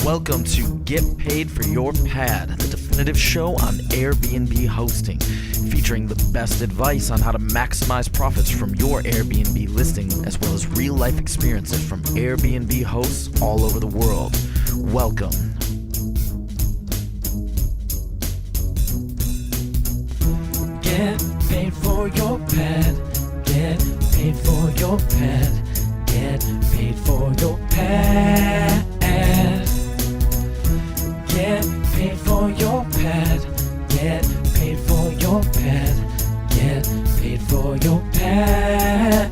Welcome to Get Paid for Your Pad, the definitive show on Airbnb hosting, featuring the best advice on how to maximize profits from your Airbnb listing, as well as real-life experiences from Airbnb hosts all over the world. Welcome. Get paid for your pad. Get paid for your pad. Get paid for your pad. Get paid for your pad. Get paid for your pad. Get paid for your pad.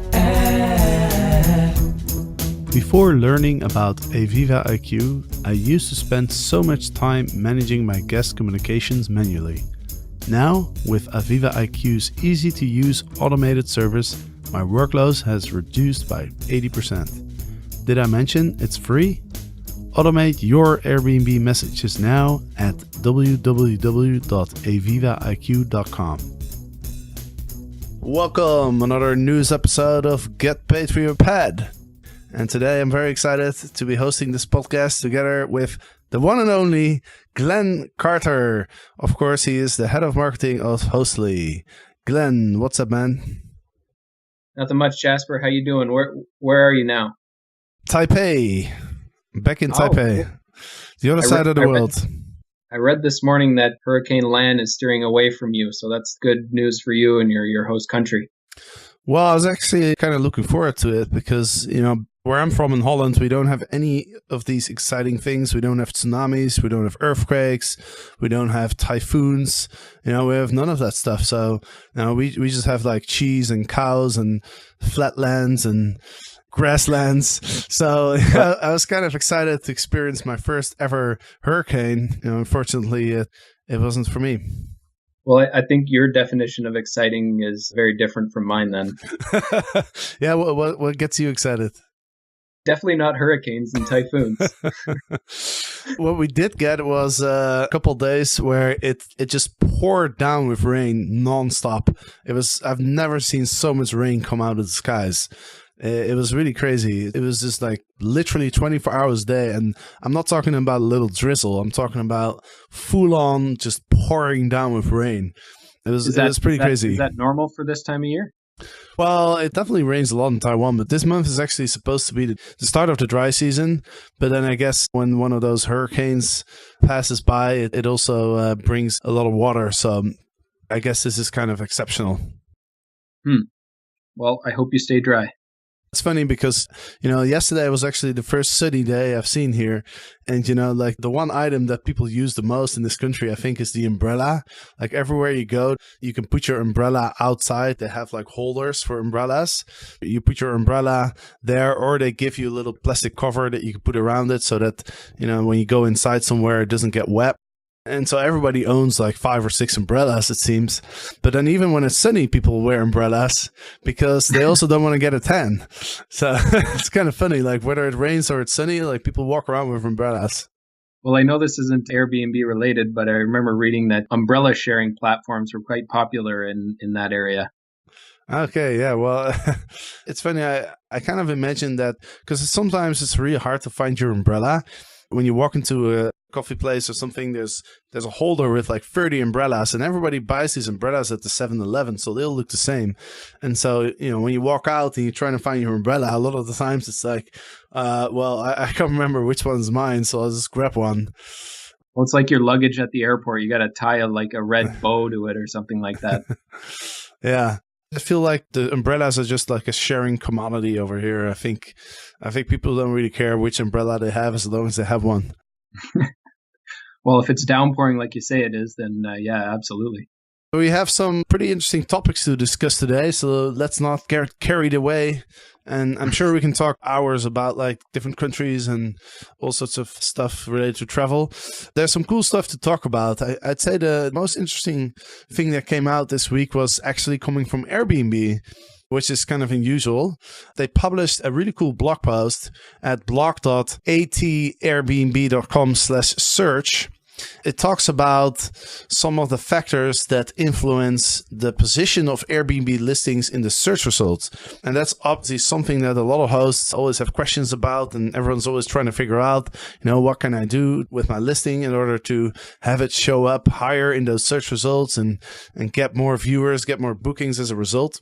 Before learning about Aviva IQ, I used to spend so much time managing my guest communications manually. Now, with Aviva IQ's easy-to-use automated service, my workload has reduced by 80%. Did I mention it's free? Automate your Airbnb messages now at www.avivaiq.com. Welcome, another news episode of Get Paid for Your Pad. And today I'm very excited to be hosting this podcast together with the one and only Glenn Carter. Of course, he is the head of marketing of Hostfully. Glenn, what's up, man? Nothing much, Jasper. How you doing? Where are you now? Taipei. Back in Taipei. Cool. The other side of the world. I read this morning that Hurricane Lan is steering away from you, so that's good news for you and your host country. Well, I was actually kind of looking forward to it because, you know, where I'm from in Holland, we don't have any of these exciting things. We don't have tsunamis. We don't have earthquakes. We don't have typhoons. You know, we have none of that stuff. So, you know, we just have like cheese and cows and flatlands and grasslands. So I was kind of excited to experience my first ever hurricane. You know, unfortunately, it wasn't for me. Well, I think your definition of exciting is very different from mine then. Yeah, what gets you excited? Definitely not hurricanes and typhoons. What we did get was a couple of days where it just poured down with rain nonstop. I've never seen so much rain come out of the skies. It was really crazy. It was just like literally 24 hours a day. And I'm not talking about a little drizzle. I'm talking about full on just pouring down with rain. It was pretty crazy. Is that normal for this time of year? Well, it definitely rains a lot in Taiwan, but this month is actually supposed to be the start of the dry season. But then I guess when one of those hurricanes passes by, it also brings a lot of water. So I guess this is kind of exceptional. Well, I hope you stay dry. It's funny because, you know, yesterday was actually the first sunny day I've seen here. And, you know, like the one item that people use the most in this country, I think, is the umbrella. Like everywhere you go, you can put your umbrella outside. They have like holders for umbrellas. You put your umbrella there, or they give you a little plastic cover that you can put around it so that, you know, when you go inside somewhere, it doesn't get wet. And so everybody owns like 5 or 6 umbrellas, it seems. But then even when it's sunny, people wear umbrellas because they also don't want to get a tan. So it's kind of funny, like whether it rains or it's sunny, like people walk around with umbrellas. Well, I know this isn't Airbnb related, but I remember reading that umbrella sharing platforms were quite popular in that area. Okay, yeah, well, it's funny. I kind of imagine that because sometimes it's really hard to find your umbrella. When you walk into a coffee place or something, there's a holder with like 30 umbrellas, and everybody buys these umbrellas at the 7-Eleven, so they all look the same. And so, you know, when you walk out and you're trying to find your umbrella, a lot of the times it's like, well, I can't remember which one's mine, so I'll just grab one. Well, it's like your luggage at the airport. You got to tie a red bow to it or something like that. Yeah. I feel like the umbrellas are just like a sharing commodity over here. I think people don't really care which umbrella they have as long as they have one. Well, if it's downpouring like you say it is, then yeah, absolutely. We have some pretty interesting topics to discuss today, so let's not get carried away. And I'm sure we can talk hours about like different countries and all sorts of stuff related to travel. There's some cool stuff to talk about. I'd say the most interesting thing that came out this week was actually coming from Airbnb, which is kind of unusual. They published a really cool blog post at blog.atairbnb.com/search. It talks about some of the factors that influence the position of Airbnb listings in the search results. And that's obviously something that a lot of hosts always have questions about, and everyone's always trying to figure out, what can I do with my listing in order to have it show up higher in those search results and get more viewers, get more bookings as a result.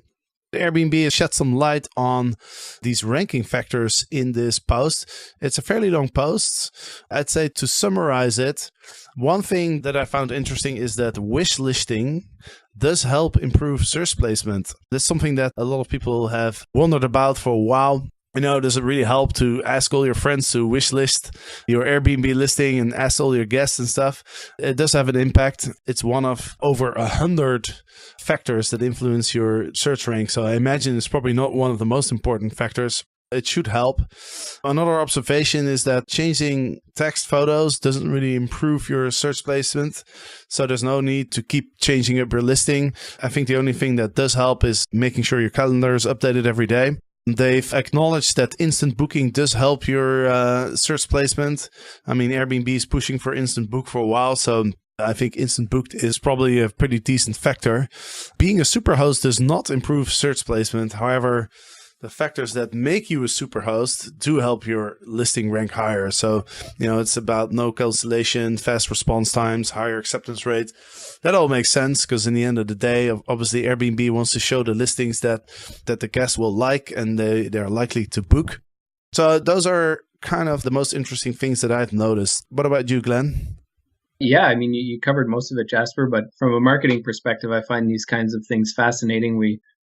Airbnb has shed some light on these ranking factors in this post. It's a fairly long post. I'd say to summarize it, one thing that I found interesting is that wish listing does help improve search placement. That's something that a lot of people have wondered about for a while. Does it really help to ask all your friends to wish list your Airbnb listing and ask all your guests and stuff? It does have an impact. It's one of over 100 factors that influence your search rank. So I imagine it's probably not one of the most important factors. It should help. Another observation is that changing text photos doesn't really improve your search placement. So there's no need to keep changing up your listing. I think the only thing that does help is making sure your calendar is updated every day. They've acknowledged that instant booking does help your search placement. I mean, Airbnb is pushing for instant book for a while, so I think instant booked is probably a pretty decent factor. Being a superhost does not improve search placement. However, the factors that make you a superhost do help your listing rank higher. So, it's about no cancellation, fast response times, higher acceptance rate. That all makes sense because in the end of the day, obviously Airbnb wants to show the listings that the guests will like and they're likely to book. So those are kind of the most interesting things that I've noticed. What about you, Glenn? Yeah, I mean, you covered most of it, Jasper, but from a marketing perspective, I find these kinds of things fascinating.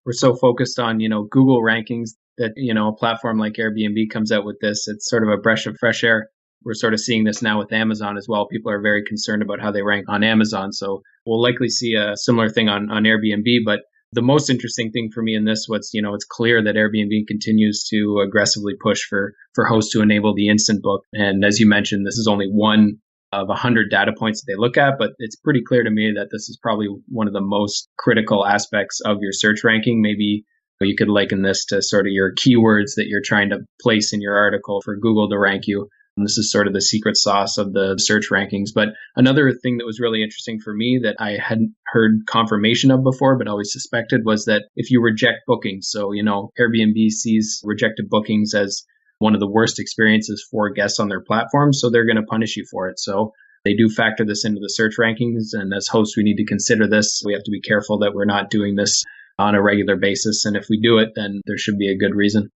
We're so focused on, Google rankings that, a platform like Airbnb comes out with this. It's sort of a breath of fresh air. We're sort of seeing this now with Amazon as well. People are very concerned about how they rank on Amazon. So we'll likely see a similar thing on Airbnb. But the most interesting thing for me in this was, it's clear that Airbnb continues to aggressively push for hosts to enable the instant book. And as you mentioned, this is only one of 100 data points that they look at, but it's pretty clear to me that this is probably one of the most critical aspects of your search ranking. Maybe you could liken this to sort of your keywords that you're trying to place in your article for Google to rank you. And this is sort of the secret sauce of the search rankings. But another thing that was really interesting for me that I hadn't heard confirmation of before, but always suspected, was that if you reject bookings, so, Airbnb sees rejected bookings as one of the worst experiences for guests on their platform, so they're going to punish you for it. So they do factor this into the search rankings, and as hosts, we need to consider this. We have to be careful that we're not doing this on a regular basis, and if we do it, then there should be a good reason.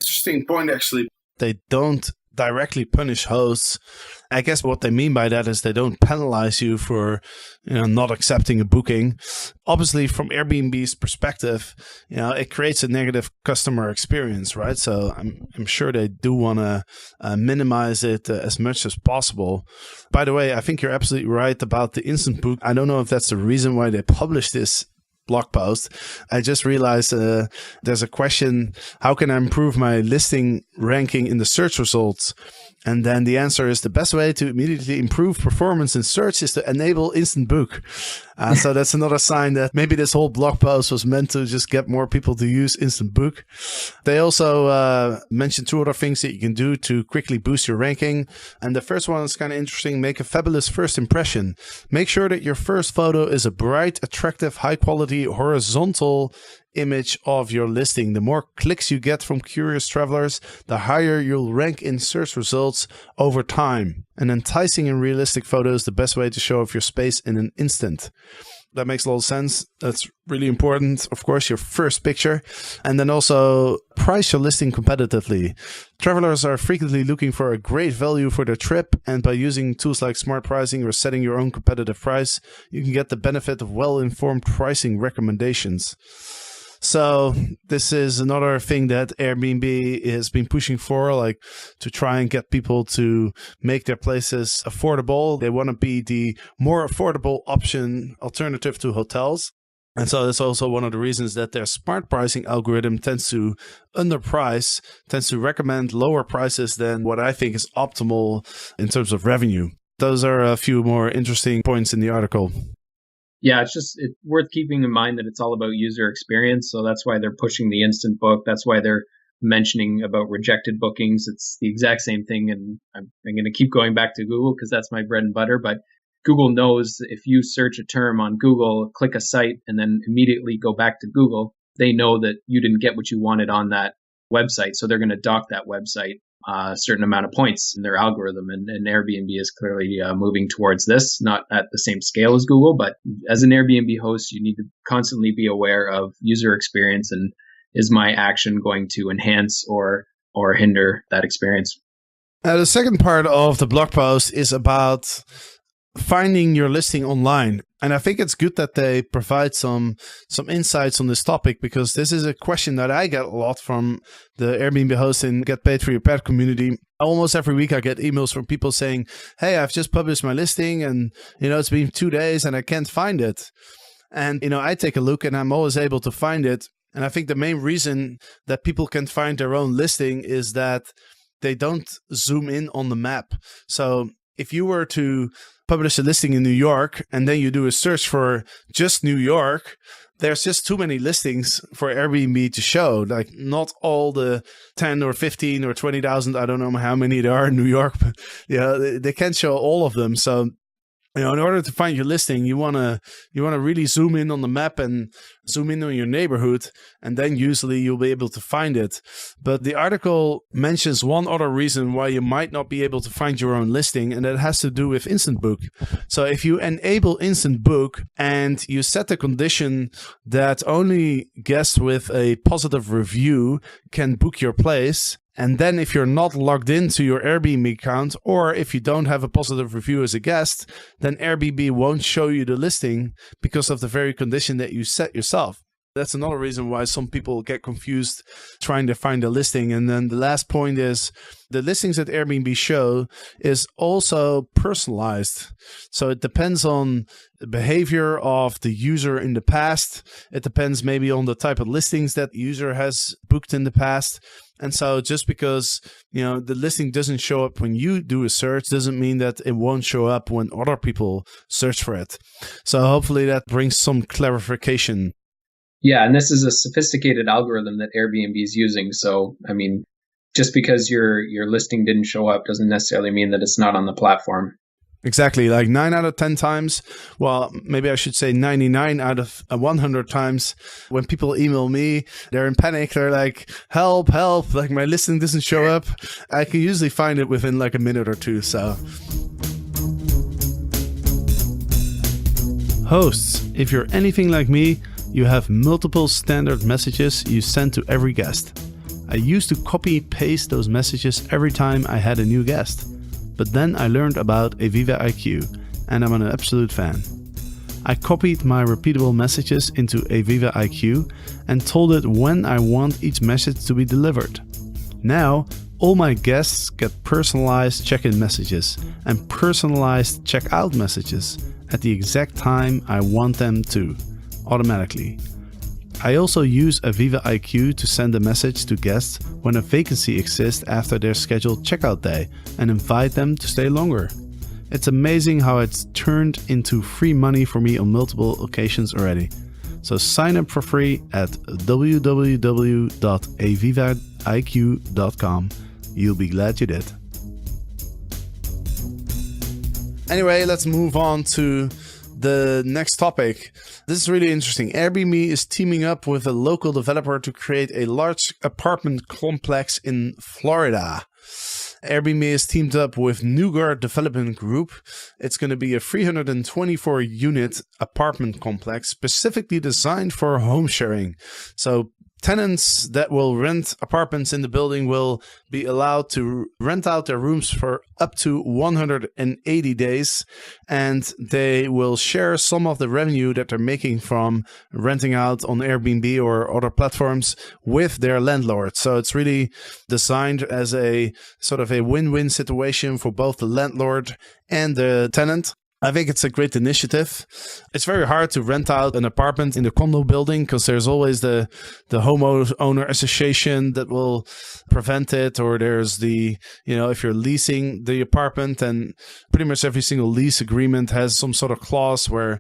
Interesting point, actually. They don't directly punish hosts. I guess what they mean by that is they don't penalize you for not accepting a booking. Obviously, from Airbnb's perspective, it creates a negative customer experience, right? So I'm sure they do want to minimize it as much as possible. By the way, I think you're absolutely right about the instant book. I don't know if that's the reason why they published this blog post. I just realized there's a question, how can I improve my listing ranking in the search results? And then the answer is the best way to immediately improve performance in search is to enable instant book. So that's another sign that maybe this whole blog post was meant to just get more people to use instant book. They also mentioned two other things that you can do to quickly boost your ranking. And the first one is kind of interesting. Make a fabulous first impression. Make sure that your first photo is a bright, attractive, high quality, horizontal image of your listing. The more clicks you get from curious travelers, the higher you'll rank in search results over time. An enticing and realistic photo is the best way to show off your space in an instant. That makes a lot of sense. That's really important. Of course, your first picture. And then also price your listing competitively. Travelers are frequently looking for a great value for their trip. And by using tools like smart pricing or setting your own competitive price, you can get the benefit of well-informed pricing recommendations. So this is another thing that Airbnb has been pushing for, like to try and get people to make their places affordable. They want to be the more affordable alternative to hotels. And so that's also one of the reasons that their smart pricing algorithm tends to underprice, tends to recommend lower prices than what I think is optimal in terms of revenue. Those are a few more interesting points in the article. Yeah, it's worth keeping in mind that it's all about user experience. So that's why they're pushing the instant book. That's why they're mentioning about rejected bookings. It's the exact same thing. And I'm going to keep going back to Google because that's my bread and butter. But Google knows if you search a term on Google, click a site, and then immediately go back to Google, they know that you didn't get what you wanted on that website. So they're going to dock that website a certain amount of points in their algorithm. And Airbnb is clearly moving towards this, not at the same scale as Google, but as an Airbnb host, you need to constantly be aware of user experience and is my action going to enhance or hinder that experience? The second part of the blog post is about finding your listing online. And I think it's good that they provide some insights on this topic, because this is a question that I get a lot from the Airbnb host and Get Paid for Your Pet community. Almost every week I get emails from people saying, hey, I've just published my listing and, it's been 2 days and I can't find it. And, I take a look and I'm always able to find it. And I think the main reason that people can find their own listing is that they don't zoom in on the map. So if you were to publish a listing in New York and then you do a search for just New York, there's just too many listings for Airbnb to show. Like not all the 10 or 15 or 20,000, I don't know how many there are in New York, but they can't show all of them. So in order to find your listing, you wanna really zoom in on the map and zoom in on your neighborhood, and then usually you'll be able to find it. But the article mentions one other reason why you might not be able to find your own listing, and that has to do with Instant Book. So if you enable Instant Book and you set the condition that only guests with a positive review can book your place, and then if you're not logged into your Airbnb account, or if you don't have a positive review as a guest, then Airbnb won't show you the listing because of the very condition that you set yourself. That's another reason why some people get confused trying to find a listing. And then the last point is the listings that Airbnb show is also personalized. So it depends on the behavior of the user in the past. It depends maybe on the type of listings that the user has booked in the past. And so just because, the listing doesn't show up when you do a search doesn't mean that it won't show up when other people search for it. So hopefully that brings some clarification. Yeah, and this is a sophisticated algorithm that Airbnb is using. So, just because your listing didn't show up doesn't necessarily mean that it's not on the platform. Exactly. Like 9 out of 10 times, well, maybe I should say 99 out of 100 times, when people email me, they're in panic. They're like, help, like my listing doesn't show up. I can usually find it within like a minute or two. So hosts, if you're anything like me, you have multiple standard messages you send to every guest. I used to copy paste those messages every time I had a new guest. But then I learned about Aviva IQ, and I'm an absolute fan. I copied my repeatable messages into Aviva IQ and told it when I want each message to be delivered. Now, all my guests get personalized check-in messages and personalized check-out messages at the exact time I want them to, automatically. I also use Aviva IQ to send a message to guests when a vacancy exists after their scheduled checkout day and invite them to stay longer. It's amazing how it's turned into free money for me on multiple occasions already. So sign up for free at www.avivaiq.com. You'll be glad you did. Anyway, let's move on to the next topic. This is really interesting. Airbnb is teaming up with a local developer to create a large apartment complex in Florida. Airbnb is teamed up with Newgard Development Group. It's going to be a 324-unit apartment complex specifically designed for home sharing. So tenants that will rent apartments in the building will be allowed to rent out their rooms for up to 180 days, and they will share some of the revenue that they're making from renting out on Airbnb or other platforms with their landlord. So it's really designed as a sort of a win-win situation for both the landlord and the tenant. I think it's a great initiative. It's very hard to rent out an apartment in the condo building because there's always the homeowner association that will prevent it, or there's the, if you're leasing the apartment, and pretty much every single lease agreement has some sort of clause where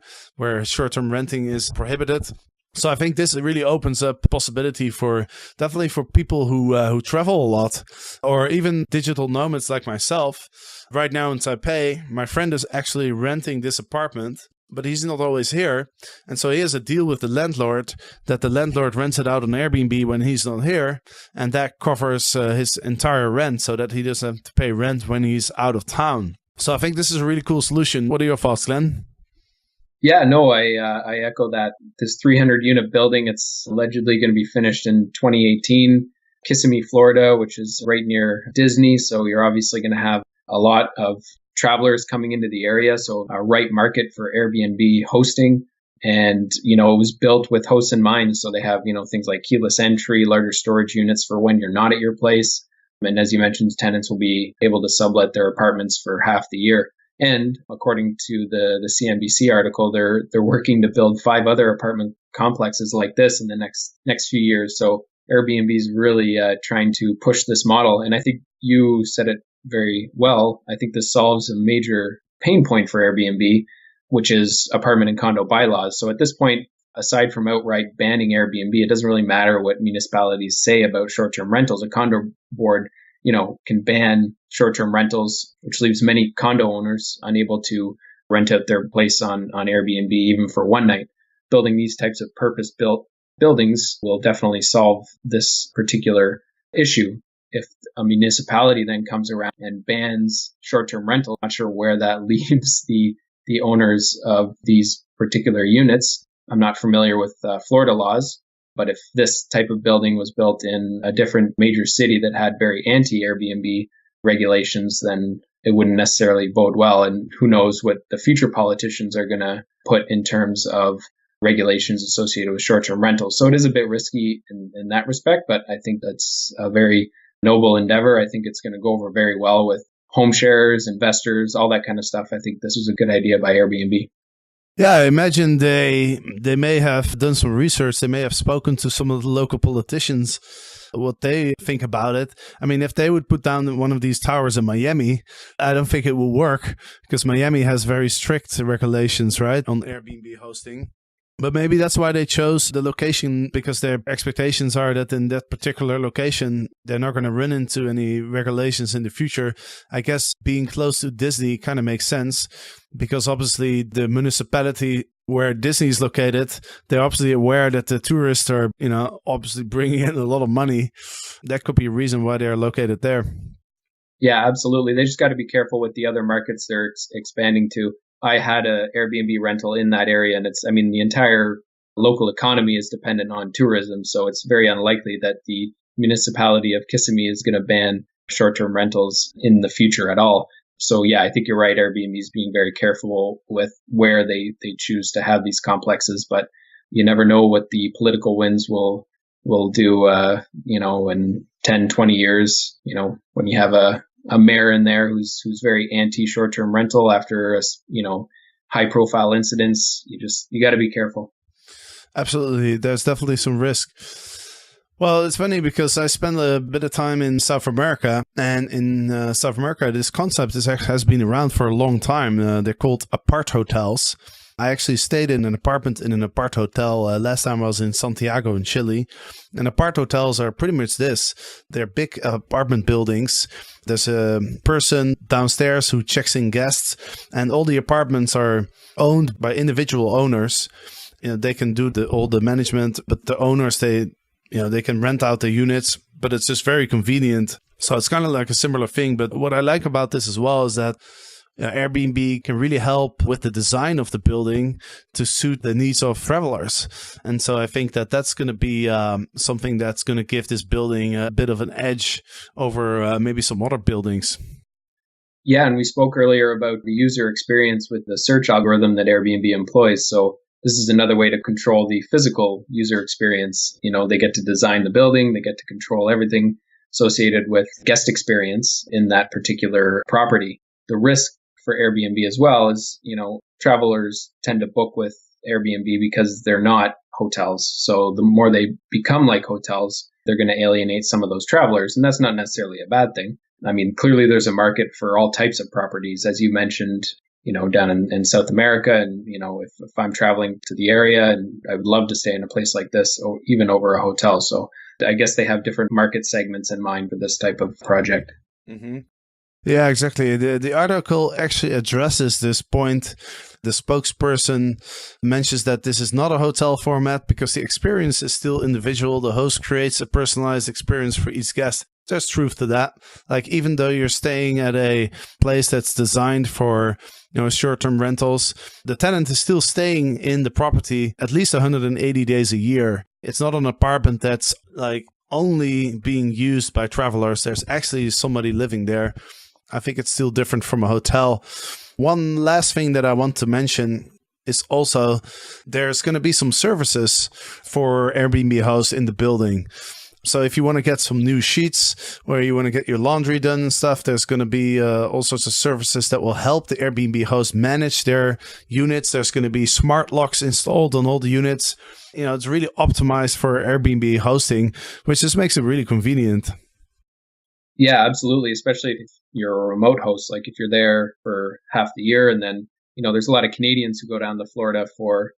short-term renting is prohibited. So I think this really opens up the possibility for definitely for people who travel a lot, or even digital nomads like myself. Right now in Taipei, my friend is actually renting this apartment, but he's not always here. And so he has a deal with the landlord that the landlord rents it out on Airbnb when he's not here. And that covers his entire rent so that he doesn't have to pay rent when he's out of town. So I think this is a really cool solution. What are your thoughts, Glenn? Yeah, no, I echo that. This 300 unit building, it's allegedly going to be finished in 2018. Kissimmee, Florida, which is right near Disney. So you're obviously going to have a lot of travelers coming into the area. So a right market for Airbnb hosting. And, it was built with hosts in mind. So they have, things like keyless entry, larger storage units for when you're not at your place. And as you mentioned, tenants will be able to sublet their apartments for half the year. And according to the CNBC article, they're working to build 5 other apartment complexes like this in the next few years. So Airbnb is really trying to push this model. And I think you said it very well. I think this solves a major pain point for Airbnb, which is apartment and condo bylaws. So at this point, aside from outright banning Airbnb, it doesn't really matter what municipalities say about short-term rentals. A condo board can ban short-term rentals, which leaves many condo owners unable to rent out their place on Airbnb even for one night. Building these types of purpose-built buildings will definitely solve this particular issue. If a municipality then comes around and bans short-term rental, I'm not sure where that leaves the owners of these particular units. I'm not familiar with Florida laws, but if this type of building was built in a different major city that had very anti-Airbnb regulations, then it wouldn't necessarily bode well. And who knows what the future politicians are going to put in terms of regulations associated with short-term rentals. So it is a bit risky in that respect, but I think that's a very noble endeavor. I think it's going to go over very well with home sharers, investors, all that kind of stuff. I think this was a good idea by Airbnb. Yeah, I imagine they may have done some research. They may have spoken to some of the local politicians, what they think about it. I mean, if they would put down one of these towers in Miami, I don't think it will work because Miami has very strict regulations, right, on Airbnb hosting. But maybe that's why they chose the location, because their expectations are that in that particular location, they're not going to run into any regulations in the future. I guess being close to Disney kind of makes sense because obviously the municipality where Disney is located, they're obviously aware that the tourists are, obviously bringing in a lot of money. That could be a reason why they're located there. Yeah, absolutely. They just got to be careful with the other markets they're expanding to. I had an Airbnb rental in that area, and the entire local economy is dependent on tourism. So it's very unlikely that the municipality of Kissimmee is going to ban short-term rentals in the future at all. So yeah, I think you're right. Airbnb is being very careful with where they choose to have these complexes, but you never know what the political winds will do, in 10, 20 years, when you have a mayor in there who's very anti short-term rental after high profile incidents. You got to be careful. Absolutely. There's definitely some risk. Well, it's funny because I spent a bit of time in South America, and in South America, this concept has been around for a long time. They're called apart hotels. I actually stayed in an apartment in an apart hotel last time I was in Santiago in Chile. And apart hotels are pretty much this. They're big apartment buildings. There's a person downstairs who checks in guests, and all the apartments are owned by individual owners. They can do all the management, but the owners, they can rent out the units, but it's just very convenient. So it's kind of like a similar thing. But what I like about this as well is that Airbnb can really help with the design of the building to suit the needs of travelers. And so I think that that's going to be something that's going to give this building a bit of an edge over maybe some other buildings. Yeah, and we spoke earlier about the user experience with the search algorithm that Airbnb employs. So this is another way to control the physical user experience. They get to design the building, they get to control everything associated with guest experience in that particular property. The risk for Airbnb as well is, travelers tend to book with Airbnb because they're not hotels. So the more they become like hotels, they're going to alienate some of those travelers. And that's not necessarily a bad thing. Clearly there's a market for all types of properties. As you mentioned, down in South America. And, if I'm traveling to the area, and I would love to stay in a place like this, or even over a hotel. So I guess they have different market segments in mind for this type of project. Mm-hmm. Yeah, exactly. The article actually addresses this point. The spokesperson mentions that this is not a hotel format because the experience is still individual. The host creates a personalized experience for each guest. There's truth to that. Like, even though you're staying at a place that's designed for, short-term rentals, the tenant is still staying in the property at least 180 days a year. It's not an apartment that's like only being used by travelers. There's actually somebody living there. I think it's still different from a hotel. One last thing that I want to mention is also there's going to be some services for Airbnb hosts in the building. So if you want to get some new sheets or you want to get your laundry done and stuff, there's going to be all sorts of services that will help the Airbnb host manage their units. There's going to be smart locks installed on all the units. It's really optimized for Airbnb hosting, which just makes it really convenient. Yeah, absolutely. Especially if you're a remote host, like if you're there for half the year, and then, there's a lot of Canadians who go down to Florida for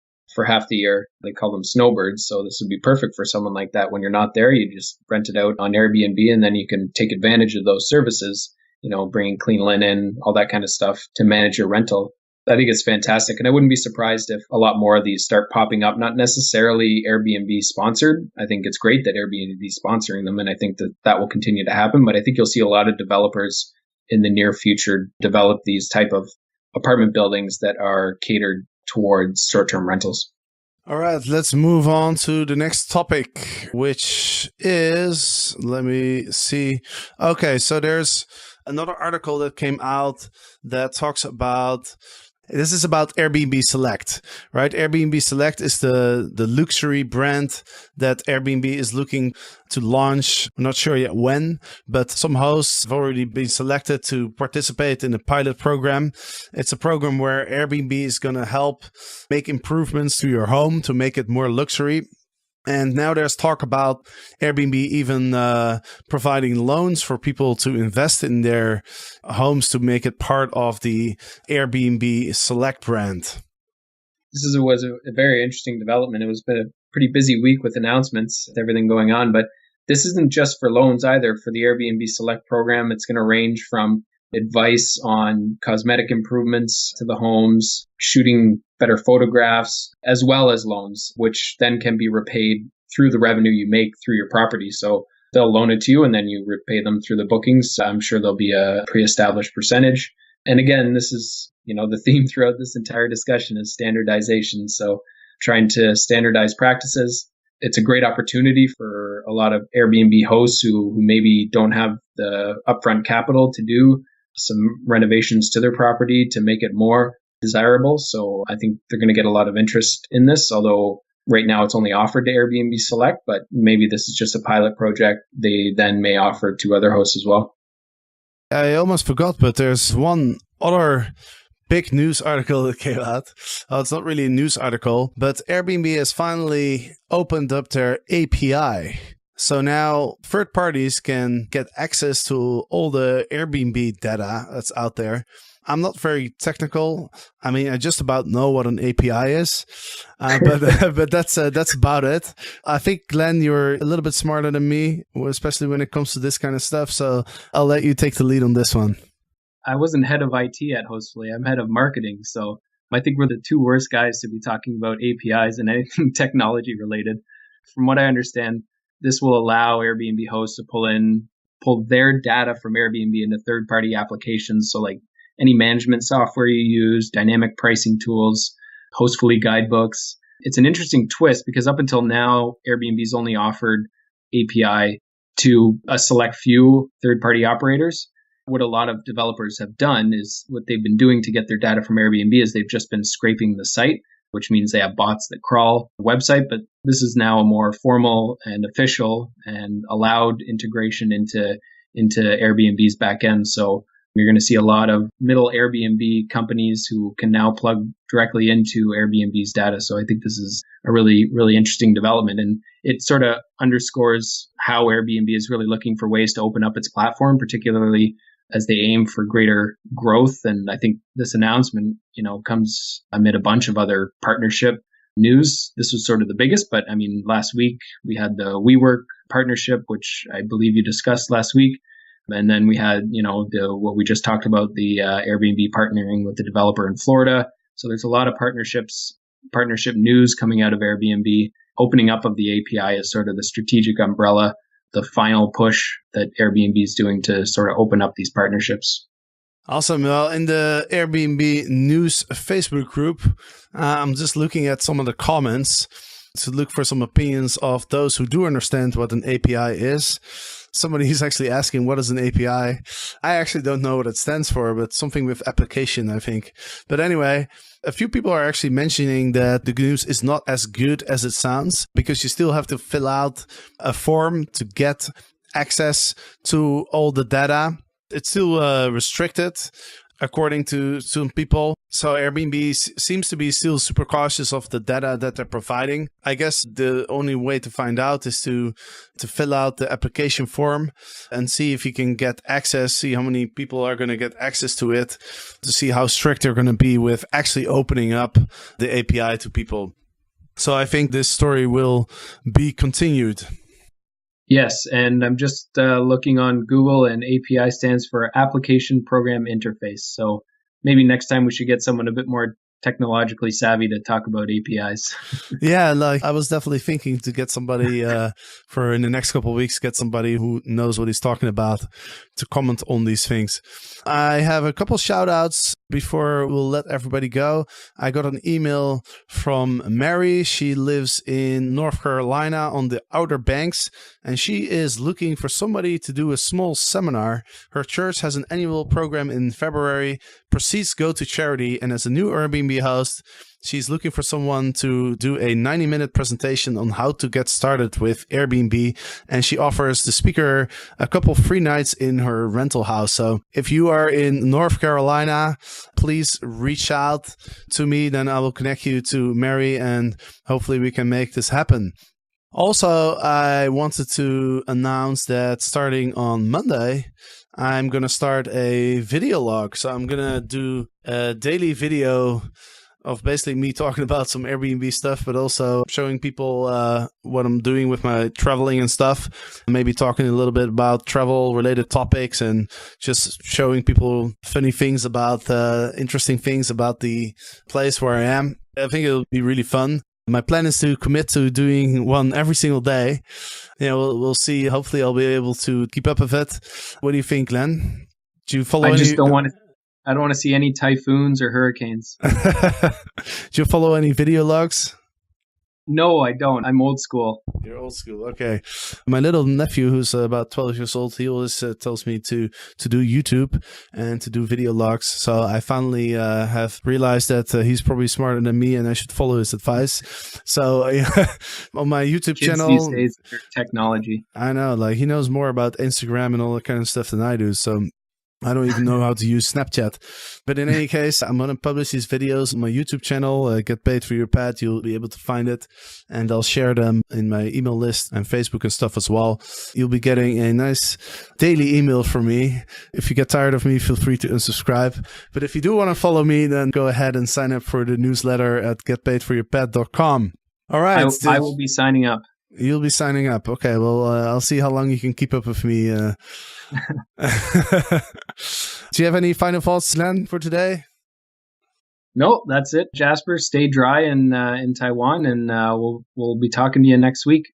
half the year. They call them snowbirds. So this would be perfect for someone like that. When you're not there, you just rent it out on Airbnb, and then you can take advantage of those services, bringing clean linen, all that kind of stuff to manage your rental. I think it's fantastic. And I wouldn't be surprised if a lot more of these start popping up, not necessarily Airbnb sponsored. I think it's great that Airbnb is sponsoring them, and I think that will continue to happen. But I think you'll see a lot of developers in the near future develop these type of apartment buildings that are catered towards short-term rentals. All right, let's move on to the next topic, which is, let me see. Okay, so there's another article that came out that talks about, this is about Airbnb Select, right? Airbnb Select is the luxury brand that Airbnb is looking to launch. I'm not sure yet when, but some hosts have already been selected to participate in the pilot program. It's a program where Airbnb is going to help make improvements to your home to make it more luxury. And now there's talk about Airbnb even providing loans for people to invest in their homes to make it part of the Airbnb Select brand. This was a very interesting development. It was been a pretty busy week with announcements, with everything going on. But this isn't just for loans either. For the Airbnb Select program, it's going to range from advice on cosmetic improvements to the homes, shooting better photographs, as well as loans, which then can be repaid through the revenue you make through your property. So they'll loan it to you and then you repay them through the bookings. I'm sure there'll be a pre-established percentage. And again, this is, the theme throughout this entire discussion is standardization. So trying to standardize practices. It's a great opportunity for a lot of Airbnb hosts who maybe don't have the upfront capital to do some renovations to their property to make it more desirable. So I think they're going to get a lot of interest in this, although right now it's only offered to Airbnb Select, but maybe this is just a pilot project they then may offer to other hosts as well. I almost forgot, but there's one other big news article that came out. It's not really a news article, but Airbnb has finally opened up their API. So now third parties can get access to all the Airbnb data that's out there. I'm not very technical. I mean, I just about know what an API is, but that's about it. I think, Glenn, you're a little bit smarter than me, especially when it comes to this kind of stuff. So I'll let you take the lead on this one. I wasn't head of IT at Hostfully. I'm head of marketing. So I think we're the two worst guys to be talking about APIs and anything technology related. From what I understand, this will allow Airbnb hosts to pull their data from Airbnb into third-party applications. So like any management software you use, dynamic pricing tools, Hostfully guidebooks. It's an interesting twist because up until now, Airbnb's only offered API to a select few third-party operators. What a lot of developers have done is what they've been doing to get their data from Airbnb is they've just been scraping the site, which means they have bots that crawl the website. But this is now a more formal and official and allowed integration into Airbnb's backend. So you're going to see a lot of middle Airbnb companies who can now plug directly into Airbnb's data. So I think this is a really, really interesting development. And it sort of underscores how Airbnb is really looking for ways to open up its platform, particularly as they aim for greater growth. And I think this announcement, comes amid a bunch of other partnership news. This was sort of the biggest, but I mean, last week we had the WeWork partnership, which I believe you discussed last week. And then we had, what we just talked about, the Airbnb partnering with the developer in Florida. So there's a lot of partnership news coming out of Airbnb. Opening up of the API is sort of the strategic umbrella, the final push that Airbnb is doing to sort of open up these partnerships. Awesome. Well, in the Airbnb News Facebook group, I'm just looking at some of the comments to look for some opinions of those who do understand what an API is. Somebody is actually asking, what is an API? I actually don't know what it stands for, but something with application, I think. But anyway, a few people are actually mentioning that the news is not as good as it sounds because you still have to fill out a form to get access to all the data. It's still restricted, according to some people. So Airbnb seems to be still super cautious of the data that they're providing. I guess the only way to find out is to fill out the application form and see if you can get access, see how many people are going to get access to it, to see how strict they're going to be with actually opening up the API to people. So I think this story will be continued. Yes, and I'm just looking on Google, and API stands for Application Program Interface. So maybe next time we should get someone a bit more technologically savvy to talk about APIs. Yeah, like I was definitely thinking to get somebody for in the next couple of weeks, get somebody who knows what he's talking about to comment on these things. I have a couple shout outs before we'll let everybody go. I got an email from Mary. She lives in North Carolina on the Outer Banks, and she is looking for somebody to do a small seminar. Her church has an annual program in February. Proceeds go to charity, and as a new Airbnb host, she's looking for someone to do a 90-minute presentation on how to get started with Airbnb, and she offers the speaker a couple free nights in her rental house. So if you are in North Carolina, please reach out to me, then I will connect you to Mary, and hopefully we can make this happen. Also, I wanted to announce that starting on Monday, I'm going to start a video log. So I'm going to do a daily video of basically me talking about some Airbnb stuff, but also showing people what I'm doing with my traveling and stuff. Maybe talking a little bit about travel-related topics and just showing people funny things about, interesting things about the place where I am. I think it'll be really fun. My plan is to commit to doing one every single day. We'll see. Hopefully I'll be able to keep up with it. What do you think, Glenn? Do you follow I don't want to see any typhoons or hurricanes. Do you follow any video logs? No, I don't. I'm old school. You're old school. Okay. My little nephew, who's about 12 years old, he always tells me to do YouTube and to do video logs. So I finally have realized that he's probably smarter than me and I should follow his advice. So on my YouTube Kids channel... these days, technology. I know. Like he knows more about Instagram and all that kind of stuff than I do. So... I don't even know how to use Snapchat. But in any case, I'm going to publish these videos on my YouTube channel. Get Paid for Your Pet. You'll be able to find it. And I'll share them in my email list and Facebook and stuff as well. You'll be getting a nice daily email from me. If you get tired of me, feel free to unsubscribe. But if you do want to follow me, then go ahead and sign up for the newsletter at getpaidforyourpet.com. All right. I will be signing up. You'll be signing up. Okay, well, I'll see how long you can keep up with me. Do you have any final thoughts, Glenn, for today? No, that's it. Jasper, stay dry in Taiwan, and we'll be talking to you next week.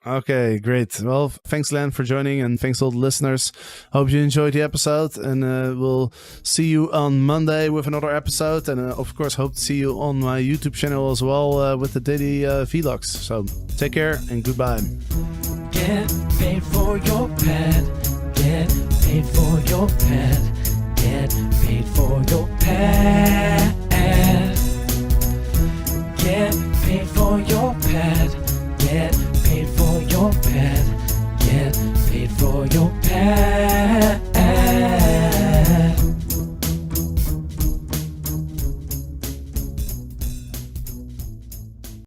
Okay, great. Well, thanks, Glenn, for joining, and thanks all the listeners. Hope you enjoyed the episode, and we'll see you on Monday with another episode, and of course, hope to see you on my YouTube channel as well with the daily vlogs. So take care and goodbye. Get paid for your pet. Get paid for your pet. Get paid for your pet. Get paid for your pet. Get paid for your pet. Get paid for your pet.